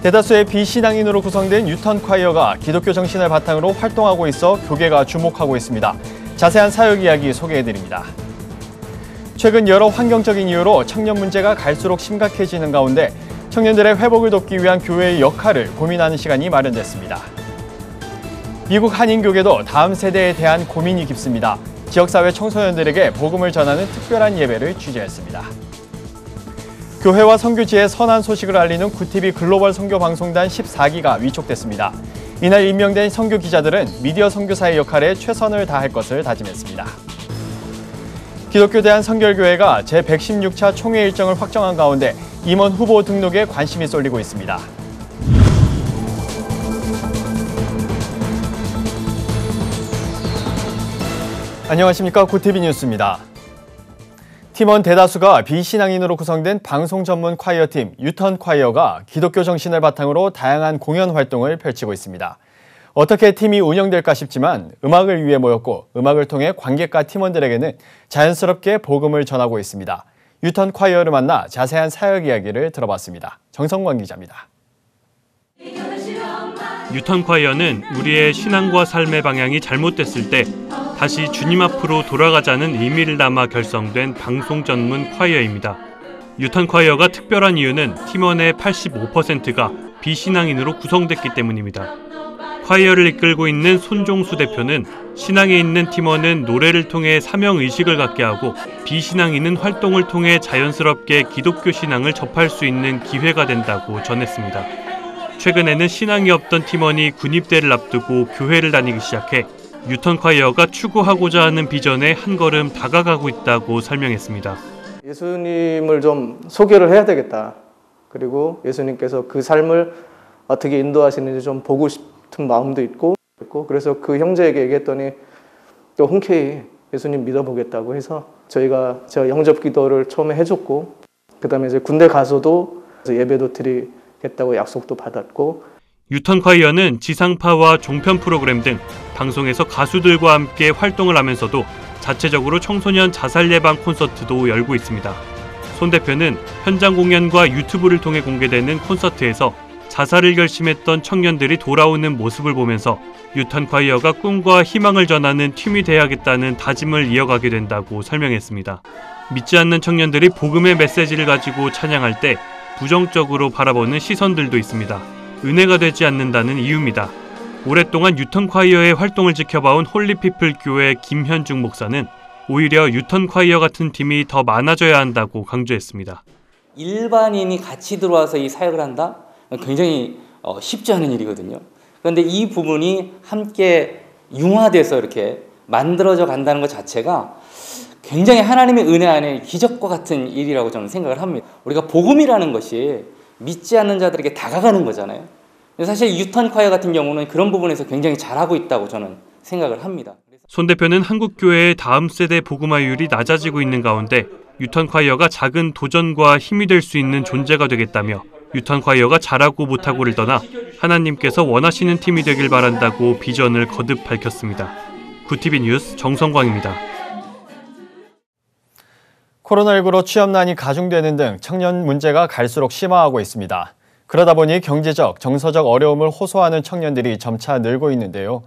대다수의 비신앙인으로 구성된 유턴 콰이어가 기독교 정신을 바탕으로 활동하고 있어 교계가 주목하고 있습니다. 자세한 사역 이야기 소개해드립니다. 최근 여러 환경적인 이유로 청년 문제가 갈수록 심각해지는 가운데 청년들의 회복을 돕기 위한 교회의 역할을 고민하는 시간이 마련됐습니다. 미국 한인교계도 다음 세대에 대한 고민이 깊습니다. 지역사회 청소년들에게 복음을 전하는 특별한 예배를 취재했습니다. 교회와 선교지의 선한 소식을 알리는 구티비 글로벌 선교방송단 14기가 위촉됐습니다. 이날 임명된 선교 기자들은 미디어 선교사의 역할에 최선을 다할 것을 다짐했습니다. 기독교 대한선결교회가 제116차 총회 일정을 확정한 가운데 임원 후보 등록에 관심이 쏠리고 있습니다. 안녕하십니까. 구티비 뉴스입니다. 팀원 대다수가 비신앙인으로 구성된 방송 전문 콰이어팀 유턴 콰이어가 기독교 정신을 바탕으로 다양한 공연 활동을 펼치고 있습니다. 어떻게 팀이 운영될까 싶지만 음악을 위해 모였고 음악을 통해 관객과 팀원들에게는 자연스럽게 복음을 전하고 있습니다. 유턴 콰이어를 만나 자세한 사역 이야기를 들어봤습니다. 정성관 기자입니다. 유턴 콰이어는 우리의 신앙과 삶의 방향이 잘못됐을 때 다시 주님 앞으로 돌아가자는 의미를 담아 결성된 방송 전문 콰이어입니다. 유턴 콰이어가 특별한 이유는 팀원의 85%가 비신앙인으로 구성됐기 때문입니다. 콰이어를 이끌고 있는 손종수 대표는 신앙에 있는 팀원은 노래를 통해 사명의식을 갖게 하고 비신앙인은 활동을 통해 자연스럽게 기독교 신앙을 접할 수 있는 기회가 된다고 전했습니다. 최근에는 신앙이 없던 팀원이 군입대를 앞두고 교회를 다니기 시작해 유턴 콰이어가 추구하고자 하는 비전에 한 걸음 다가가고 있다고 설명했습니다. 예수님을 좀 소개를 해야 되겠다. 그리고 예수님께서 그 삶을 어떻게 인도하시는지 좀 보고 싶은 마음도 있고 그래서 그 형제에게 얘기했더니 또 흔쾌히 예수님 믿어보겠다고 해서 저희가 영접 기도를 처음에 해줬고 그 다음에 이제 군대 가서도 예배도 드리겠다고 약속도 받았고 유턴 콰이어는 지상파와 종편 프로그램 등 방송에서 가수들과 함께 활동을 하면서도 자체적으로 청소년 자살 예방 콘서트도 열고 있습니다. 손 대표는 현장 공연과 유튜브를 통해 공개되는 콘서트에서 자살을 결심했던 청년들이 돌아오는 모습을 보면서 유턴 콰이어가 꿈과 희망을 전하는 팀이 돼야겠다는 다짐을 이어가게 된다고 설명했습니다. 믿지 않는 청년들이 복음의 메시지를 가지고 찬양할 때 부정적으로 바라보는 시선들도 있습니다. 은혜가 되지 않는다는 이유입니다. 오랫동안 유턴 콰이어의 활동을 지켜봐온 홀리피플 교회 김현중 목사는 오히려 유턴 콰이어 같은 팀이 더 많아져야 한다고 강조했습니다. 일반인이 같이 들어와서 이 사역을 한다? 굉장히 쉽지 않은 일이거든요. 그런데 이 부분이 함께 융화돼서 이렇게 만들어져 간다는 것 자체가 굉장히 하나님의 은혜 안에 기적과 같은 일이라고 저는 생각을 합니다. 우리가 복음이라는 것이 믿지 않는 자들에게 다가가는 거잖아요. 사실 유턴 콰이어 같은 경우는 그런 부분에서 굉장히 잘하고 있다고 저는 생각을 합니다. 손 대표는 한국 교회의 다음 세대 복음화율이 낮아지고 있는 가운데 유턴 콰이어가 작은 도전과 힘이 될 수 있는 존재가 되겠다며 유턴 콰이어가 잘하고 못하고를 떠나 하나님께서 원하시는 팀이 되길 바란다고 비전을 거듭 밝혔습니다. 구티비 뉴스 정성광입니다. 코로나19로 취업난이 가중되는 등 청년 문제가 갈수록 심화하고 있습니다. 그러다 보니 경제적, 정서적 어려움을 호소하는 청년들이 점차 늘고 있는데요.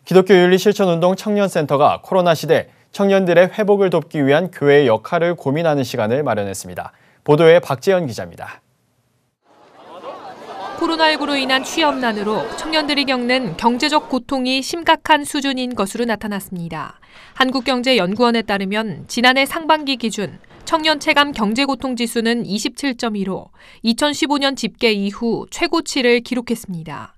기독교 윤리실천운동 청년센터가 코로나 시대 청년들의 회복을 돕기 위한 교회의 역할을 고민하는 시간을 마련했습니다. 보도에 박재현 기자입니다. 코로나19로 인한 취업난으로 청년들이 겪는 경제적 고통이 심각한 수준인 것으로 나타났습니다. 한국경제연구원에 따르면 지난해 상반기 기준 청년 체감 경제고통지수는 27.2로 2015년 집계 이후 최고치를 기록했습니다.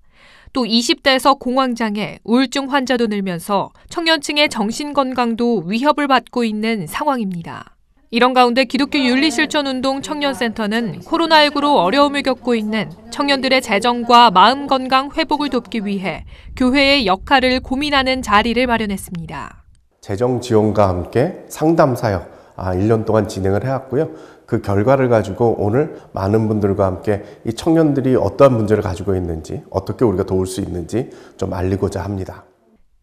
또 20대에서 공황장애, 우울증 환자도 늘면서 청년층의 정신건강도 위협을 받고 있는 상황입니다. 이런 가운데 기독교 윤리실천운동 청년센터는 코로나19로 어려움을 겪고 있는 청년들의 재정과 마음 건강 회복을 돕기 위해 교회의 역할을 고민하는 자리를 마련했습니다. 재정 지원과 함께 상담 사역 1년 동안 진행을 해왔고요. 그 결과를 가지고 오늘 많은 분들과 함께 이 청년들이 어떠한 문제를 가지고 있는지, 어떻게 우리가 도울 수 있는지 좀 알리고자 합니다.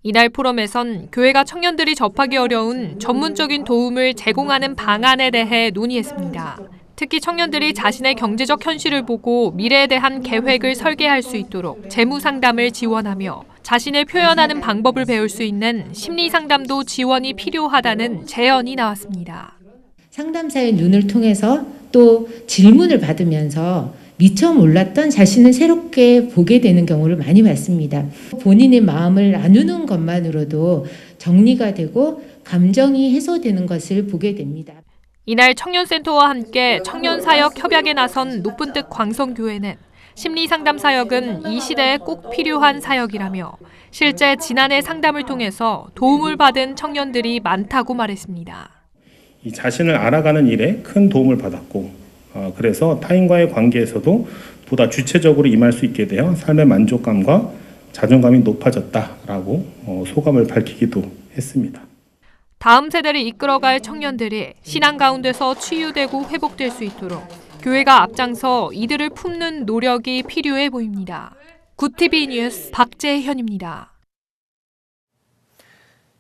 이날 포럼에선 교회가 청년들이 접하기 어려운 전문적인 도움을 제공하는 방안에 대해 논의했습니다. 특히 청년들이 자신의 경제적 현실을 보고 미래에 대한 계획을 설계할 수 있도록 재무 상담을 지원하며 자신을 표현하는 방법을 배울 수 있는 심리 상담도 지원이 필요하다는 제언이 나왔습니다. 상담사의 눈을 통해서 또 질문을 받으면서 미처 몰랐던 자신을 새롭게 보게 되는 경우를 많이 봤습니다. 본인의 마음을 나누는 것만으로도 정리가 되고 감정이 해소되는 것을 보게 됩니다. 이날 청년센터와 함께 청년사역 협약에 나선 높은뜻 광성교회는 심리상담 사역은 이 시대에 꼭 필요한 사역이라며 실제 지난해 상담을 통해서 도움을 받은 청년들이 많다고 말했습니다. 이 자신을 알아가는 일에 큰 도움을 받았고 그래서 타인과의 관계에서도 보다 주체적으로 임할 수 있게 되어 삶의 만족감과 자존감이 높아졌다라고 소감을 밝히기도 했습니다. 다음 세대를 이끌어갈 청년들이 신앙 가운데서 치유되고 회복될 수 있도록 교회가 앞장서 이들을 품는 노력이 필요해 보입니다. 굿TV 뉴스 박재현입니다.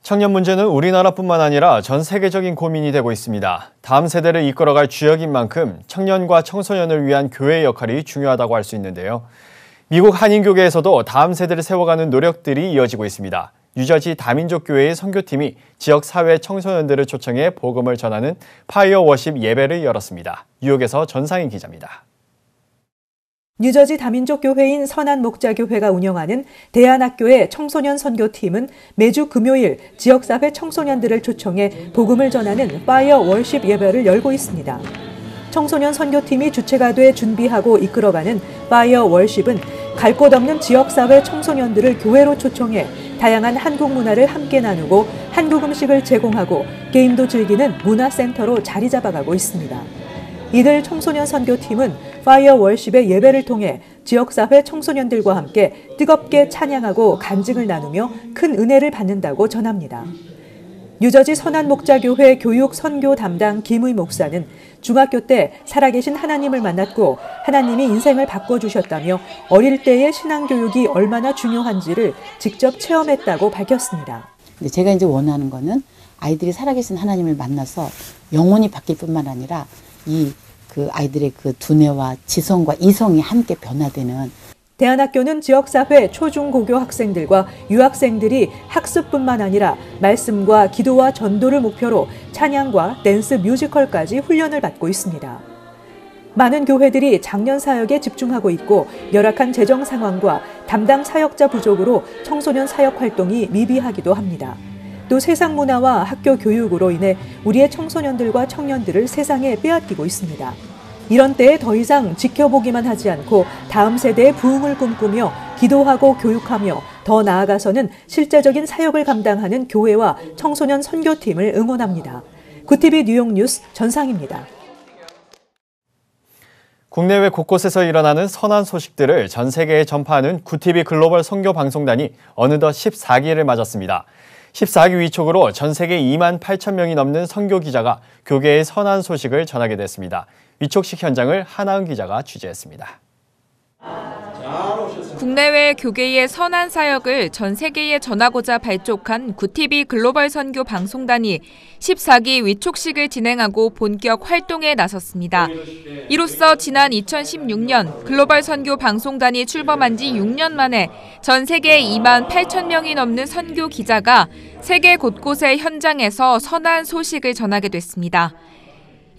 청년 문제는 우리나라뿐만 아니라 전 세계적인 고민이 되고 있습니다. 다음 세대를 이끌어갈 주역인 만큼 청년과 청소년을 위한 교회의 역할이 중요하다고 할 수 있는데요. 미국 한인교계에서도 다음 세대를 세워가는 노력들이 이어지고 있습니다. 뉴저지 다민족 교회의 선교팀이 지역 사회 청소년들을 초청해 복음을 전하는 파이어 워십 예배를 열었습니다. 뉴욕에서 전상인 기자입니다. 뉴저지 다민족 교회인 선한목자교회가 운영하는 대안학교의 청소년 선교팀은 매주 금요일 지역사회 청소년들을 초청해 복음을 전하는 파이어 월십 예배를 열고 있습니다. 청소년 선교팀이 주체가 돼 준비하고 이끌어가는 파이어 월십은 갈 곳 없는 지역사회 청소년들을 교회로 초청해 다양한 한국 문화를 함께 나누고 한국 음식을 제공하고 게임도 즐기는 문화센터로 자리 잡아가고 있습니다. 이들 청소년 선교팀은 파이어 월십의 예배를 통해 지역사회 청소년들과 함께 뜨겁게 찬양하고 간증을 나누며 큰 은혜를 받는다고 전합니다. 뉴저지 선한목자교회 교육 선교 담당 김의 목사는 중학교 때 살아계신 하나님을 만났고 하나님이 인생을 바꿔주셨다며 어릴 때의 신앙교육이 얼마나 중요한지를 직접 체험했다고 밝혔습니다. 근데 제가 이제 원하는 거는 아이들이 살아계신 하나님을 만나서 영혼이 바뀔 뿐만 아니라 그 아이들의 그 두뇌와 지성과 이성이 함께 변화되는. 대안학교는 지역사회 초중고교 학생들과 유학생들이 학습뿐만 아니라 말씀과 기도와 전도를 목표로 찬양과 댄스 뮤지컬까지 훈련을 받고 있습니다. 많은 교회들이 장년 사역에 집중하고 있고 열악한 재정 상황과 담당 사역자 부족으로 청소년 사역 활동이 미비하기도 합니다. 또 세상 문화와 학교 교육으로 인해 우리의 청소년들과 청년들을 세상에 빼앗기고 있습니다. 이런 때에 더 이상 지켜보기만 하지 않고 다음 세대의 부흥을 꿈꾸며 기도하고 교육하며 더 나아가서는 실제적인 사역을 감당하는 교회와 청소년 선교팀을 응원합니다. 굿TV 뉴욕 뉴스 전상입니다. 국내외 곳곳에서 일어나는 선한 소식들을 전 세계에 전파하는 굿TV 글로벌 선교 방송단이 어느덧 14기를 맞았습니다. 14기 위촉으로 전 세계 2만 8천 명이 넘는 선교 기자가 교계의 선한 소식을 전하게 됐습니다. 위촉식 현장을 하나은 기자가 취재했습니다. 국내외 교계의 선한 사역을 전 세계에 전하고자 발족한 굿TV 글로벌 선교 방송단이 14기 위촉식을 진행하고 본격 활동에 나섰습니다. 이로써 지난 2016년 글로벌 선교 방송단이 출범한 지 6년 만에 전 세계 2만 8천 명이 넘는 선교 기자가 세계 곳곳의 현장에서 선한 소식을 전하게 됐습니다.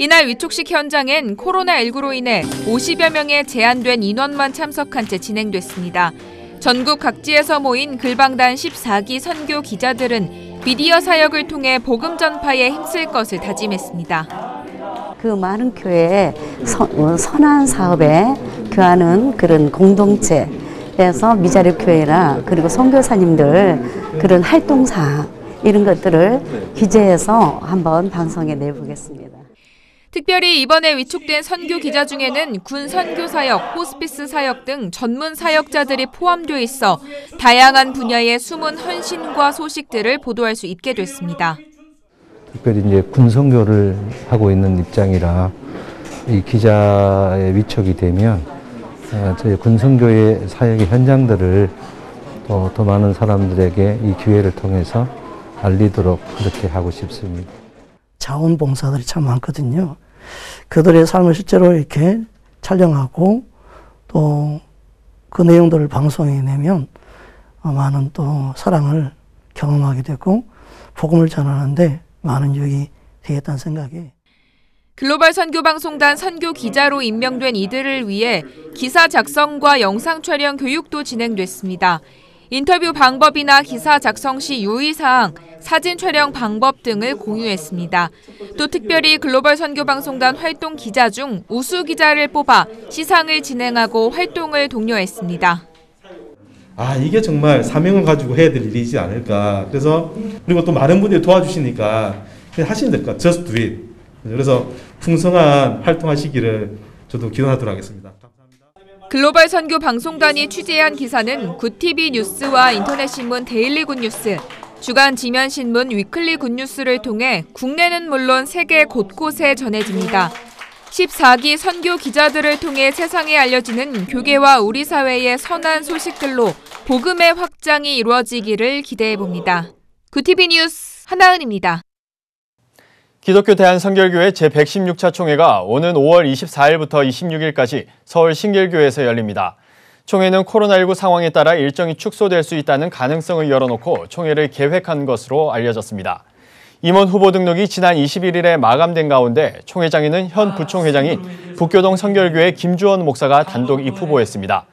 이날 위촉식 현장엔 코로나19로 인해 50여 명의 제한된 인원만 참석한 채 진행됐습니다. 전국 각지에서 모인 글방단 14기 선교 기자들은 미디어 사역을 통해 복음 전파에 힘쓸 것을 다짐했습니다. 그 많은 교회의 선한 사업에 교하는 그런 공동체에서 미자립 교회나 그리고 선교사님들 그런 활동사 이런 것들을 기재해서 한번 방송에 내보겠습니다. 특별히 이번에 위촉된 선교 기자 중에는 군 선교 사역, 호스피스 사역 등 전문 사역자들이 포함되어 있어 다양한 분야의 숨은 헌신과 소식들을 보도할 수 있게 됐습니다. 특별히 이제 군 선교를 하고 있는 입장이라 이 기자의 위촉이 되면 저희 군 선교의 사역의 현장들을 더 많은 사람들에게 이 기회를 통해서 알리도록 그렇게 하고 싶습니다. 자원봉사들이 참 많거든요. 그들의 삶을 실제로 이렇게 촬영하고 또 그 내용들을 방송에 내면 많은 또 사랑을 경험하게 되고 복음을 전하는데 많은 유익이 되겠다는 생각이. 글로벌 선교방송단 선교 기자로 임명된 이들을 위해 기사 작성과 영상 촬영 교육도 진행됐습니다. 인터뷰 방법이나 기사 작성 시 유의사항, 사진 촬영 방법 등을 공유했습니다. 또 특별히 글로벌 선교방송단 활동 기자 중 우수 기자를 뽑아 시상을 진행하고 활동을 독려했습니다. 이게 정말 사명을 가지고 해야 될 일이지 않을까. 그래서 그리고 또 많은 분들이 도와주시니까 그냥 하시면 될 것 같아요. Just do it. 그래서 풍성한 활동하시기를 저도 기원하도록 하겠습니다. 글로벌 선교 방송단이 취재한 기사는 굿TV 뉴스와 인터넷신문 데일리 굿뉴스, 주간 지면신문 위클리 굿뉴스를 통해 국내는 물론 세계 곳곳에 전해집니다. 14기 선교 기자들을 통해 세상에 알려지는 교계와 우리 사회의 선한 소식들로 복음의 확장이 이루어지기를 기대해봅니다. 굿TV 뉴스 하나은입니다. 기독교 대한선결교회 제116차 총회가 오는 5월 24일부터 26일까지 서울 신길교회에서 열립니다. 총회는 코로나19 상황에 따라 일정이 축소될 수 있다는 가능성을 열어놓고 총회를 계획한 것으로 알려졌습니다. 임원 후보 등록이 지난 21일에 마감된 가운데 총회장에는 현 부총회장인 북교동 선결교회 김주원 목사가 단독 입후보했습니다.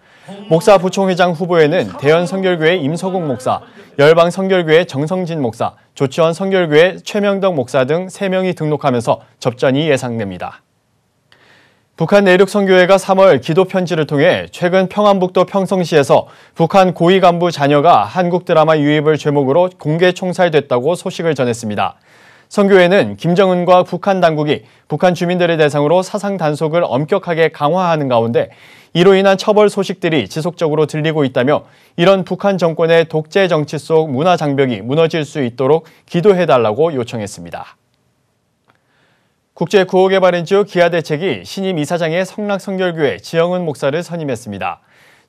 목사 부총회장 후보에는 대연 선결교회 임서국 목사, 열방 선결교회 정성진 목사, 조치원 선결교회 최명덕 목사 등 3명이 등록하면서 접전이 예상됩니다. 북한 내륙 선교회가 3월 기도 편지를 통해 최근 평안북도 평성시에서 북한 고위 간부 자녀가 한국 드라마 유입을 죄목으로 공개 총살됐다고 소식을 전했습니다. 선교회는 김정은과 북한 당국이 북한 주민들을 대상으로 사상 단속을 엄격하게 강화하는 가운데 이로 인한 처벌 소식들이 지속적으로 들리고 있다며 이런 북한 정권의 독재 정치 속 문화 장벽이 무너질 수 있도록 기도해달라고 요청했습니다. 국제구호개발NGO 기아대책이 신임 이사장의 성락선결교회 지영은 목사를 선임했습니다.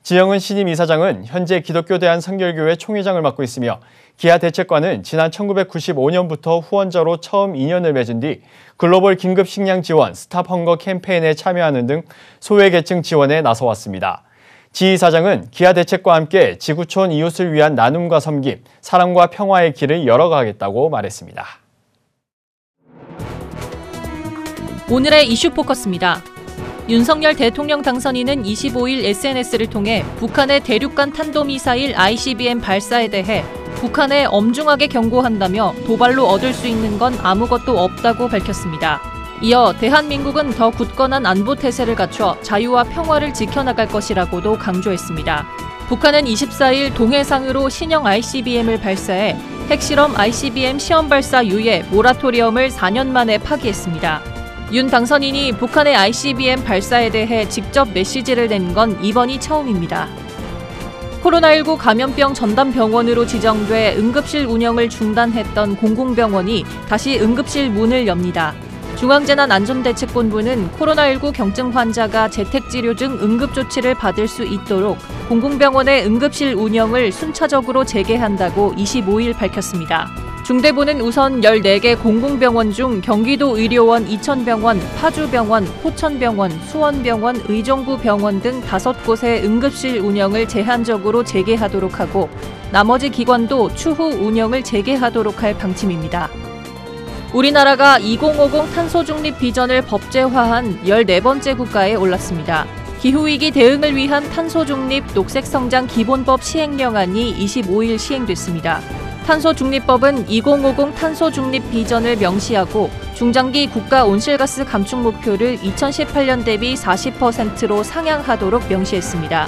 지영은 신임 이사장은 현재 기독교 대한선결교회 총회장을 맡고 있으며 기아대책과는 지난 1995년부터 후원자로 처음 인연을 맺은 뒤 글로벌 긴급 식량 지원, 스탑 헝거 캠페인에 참여하는 등 소외계층 지원에 나서왔습니다. 지 이사장은 기아대책과 함께 지구촌 이웃을 위한 나눔과 섬김, 사랑과 평화의 길을 열어가겠다고 말했습니다. 오늘의 이슈 포커스입니다. 윤석열 대통령 당선인은 25일 SNS를 통해 북한의 대륙간 탄도미사일 ICBM 발사에 대해 북한에 엄중하게 경고한다며 도발로 얻을 수 있는 건 아무것도 없다고 밝혔습니다. 이어 대한민국은 더 굳건한 안보 태세를 갖춰 자유와 평화를 지켜나갈 것이라고도 강조했습니다. 북한은 24일 동해상으로 신형 ICBM을 발사해 핵실험 ICBM 시험 발사 이후에 모라토리엄을 4년 만에 파기했습니다. 윤 당선인이 북한의 ICBM 발사에 대해 직접 메시지를 낸 건 이번이 처음입니다. 코로나19 감염병 전담병원으로 지정돼 응급실 운영을 중단했던 공공병원이 다시 응급실 문을 엽니다. 중앙재난안전대책본부는 코로나19 경증 환자가 재택치료 등 응급조치를 받을 수 있도록 공공병원의 응급실 운영을 순차적으로 재개한다고 25일 밝혔습니다. 중대본은 우선 14개 공공병원 중 경기도 의료원 이천병원, 파주병원, 포천병원, 수원병원, 의정부병원 등 5곳의 응급실 운영을 제한적으로 재개하도록 하고 나머지 기관도 추후 운영을 재개하도록 할 방침입니다. 우리나라가 2050 탄소중립 비전을 법제화한 14번째 국가에 올랐습니다. 기후위기 대응을 위한 탄소중립 녹색성장 기본법 시행령안이 25일 시행됐습니다. 탄소중립법은 2050 탄소중립 비전을 명시하고 중장기 국가 온실가스 감축 목표를 2018년 대비 40%로 상향하도록 명시했습니다.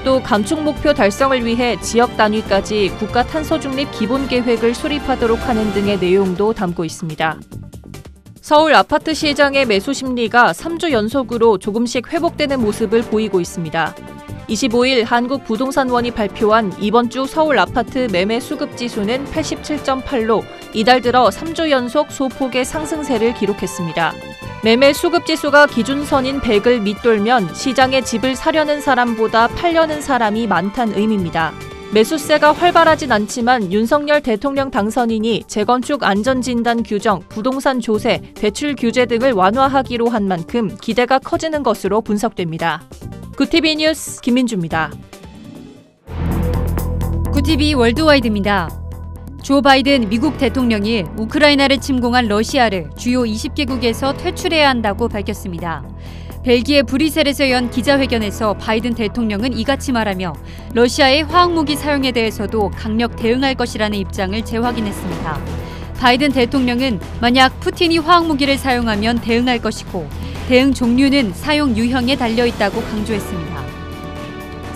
또 감축 목표 달성을 위해 지역 단위까지 국가 탄소중립 기본계획을 수립하도록 하는 등의 내용도 담고 있습니다. 서울 아파트 시장의 매수 심리가 3주 연속으로 조금씩 회복되는 모습을 보이고 있습니다. 25일 한국부동산원이 발표한 이번 주 서울 아파트 매매 수급 지수는 87.8로 이달 들어 3주 연속 소폭의 상승세를 기록했습니다. 매매 수급 지수가 기준선인 100을 밑돌면 시장에 집을 사려는 사람보다 팔려는 사람이 많다는 의미입니다. 매수세가 활발하진 않지만 윤석열 대통령 당선인이 재건축 안전진단 규정, 부동산 조세, 대출 규제 등을 완화하기로 한 만큼 기대가 커지는 것으로 분석됩니다. 구티비 뉴스 김민주입니다. 구티비 월드와이드입니다. 조 바이든 미국 대통령이 우크라이나를 침공한 러시아를 주요 20개국에서 퇴출해야 한다고 밝혔습니다. 벨기에 브뤼셀에서 연 기자회견에서 바이든 대통령은 이같이 말하며 러시아의 화학무기 사용에 대해서도 강력 대응할 것이라는 입장을 재확인했습니다. 바이든 대통령은 만약 푸틴이 화학무기를 사용하면 대응할 것이고 대응 종류는 사용 유형에 달려있다고 강조했습니다.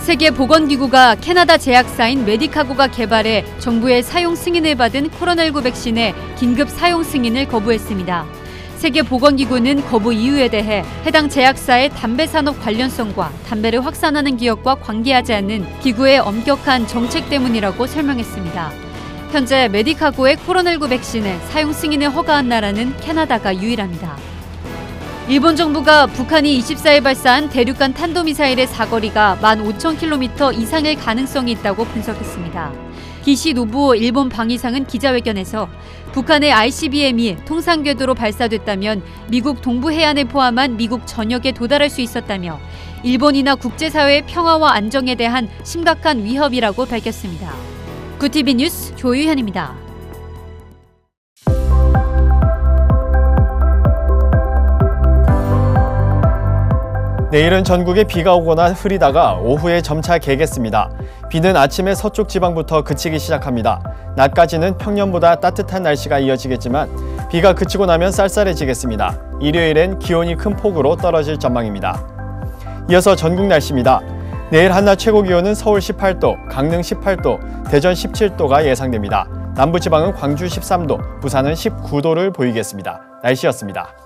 세계보건기구가 캐나다 제약사인 메디카고가 개발해 정부의 사용 승인을 받은 코로나19 백신의 긴급 사용 승인을 거부했습니다. 세계보건기구는 거부 이유에 대해 해당 제약사의 담배산업 관련성과 담배를 확산하는 기업과 관계하지 않는 기구의 엄격한 정책 때문이라고 설명했습니다. 현재 메디카고의 코로나19 백신의 사용 승인을 허가한 나라는 캐나다가 유일합니다. 일본 정부가 북한이 24일 발사한 대륙간 탄도미사일의 사거리가 15,000km 이상일 가능성이 있다고 분석했습니다. 기시 노부오 일본 방위상은 기자회견에서 북한의 ICBM이 통상 궤도로 발사됐다면 미국 동부 해안을 포함한 미국 전역에 도달할 수 있었다며 일본이나 국제사회의 평화와 안정에 대한 심각한 위협이라고 밝혔습니다. 구티비 뉴스 조유현입니다. 내일은 전국에 비가 오거나 흐리다가 오후에 점차 개겠습니다. 비는 아침에 서쪽 지방부터 그치기 시작합니다. 낮까지는 평년보다 따뜻한 날씨가 이어지겠지만 비가 그치고 나면 쌀쌀해지겠습니다. 일요일엔 기온이 큰 폭으로 떨어질 전망입니다. 이어서 전국 날씨입니다. 내일 한낮 최고 기온은 서울 18도, 강릉 18도, 대전 17도가 예상됩니다. 남부지방은 광주 13도, 부산은 19도를 보이겠습니다. 날씨였습니다.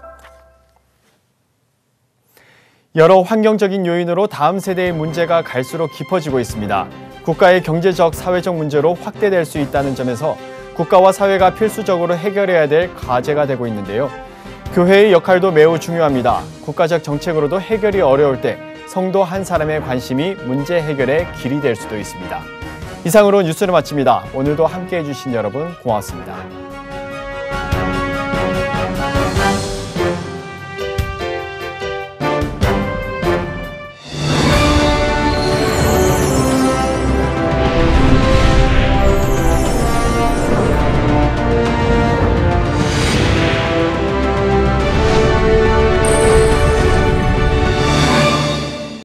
여러 환경적인 요인으로 다음 세대의 문제가 갈수록 깊어지고 있습니다. 국가의 경제적, 사회적 문제로 확대될 수 있다는 점에서 국가와 사회가 필수적으로 해결해야 될 과제가 되고 있는데요. 교회의 역할도 매우 중요합니다. 국가적 정책으로도 해결이 어려울 때 성도 한 사람의 관심이 문제 해결의 길이 될 수도 있습니다. 이상으로 뉴스를 마칩니다. 오늘도 함께해 주신 여러분 고맙습니다.